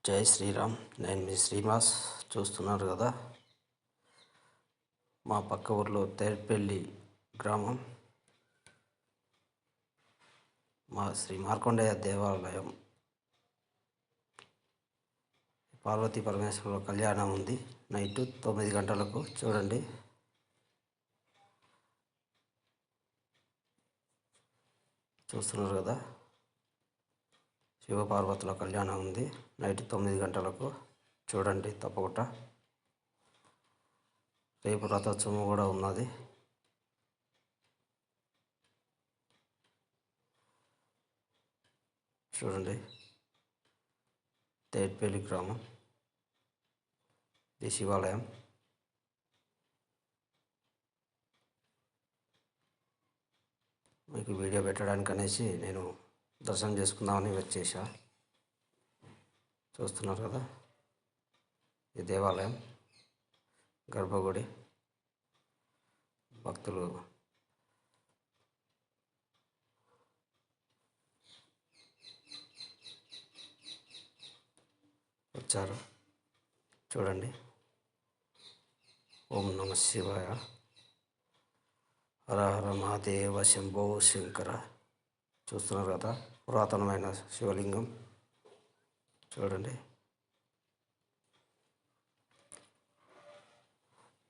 జై శ్రీరామ్. నేను మీ శ్రీనివాస్. చూస్తున్నారు కదా, మా పక్క ఊర్లో తేర్పల్లి గ్రామం, మా శ్రీ మార్కండేయ దేవాలయం, పార్వతీ పరమేశ్వరుల కళ్యాణం ఉంది. నైట్ 9 గంటలకు చూడండి. చూస్తున్నారు కదా, శివపార్వతుల కళ్యాణం ఉంది. నైట్ 9 గంటలకు చూడండి తప్పకుండా. రేపు రథోత్సవం కూడా ఉన్నది. చూడండి, తేట్పల్లి గ్రామం, ఇది శివాలయం. మీకు వీడియో పెట్టడానికి అనేసి నేను దర్శనం చేసుకుందామని వచ్చేసా. చూస్తున్నారు కదా, ఈ దేవాలయం, గర్భగుడి. భక్తులు వచ్చారు. చూడండి. ఓం నమ శివాయ. హర హర మహాదేవ శంభో శంకర. చూస్తున్నారు కదా, పురాతనమైన శివలింగం. చూడండి.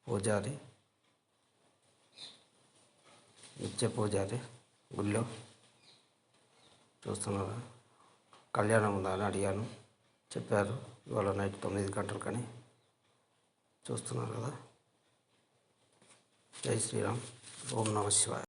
పూజారి, నిత్య పూజారి గుళ్ళో. చూస్తున్నారా, కళ్యాణం ఉందని అడిగాను, చెప్పారు ఇవాళ నైట్ 9 గంటలకని. చూస్తున్నారు కదా. జై శ్రీరామ్. ఓం నమ శివాయ.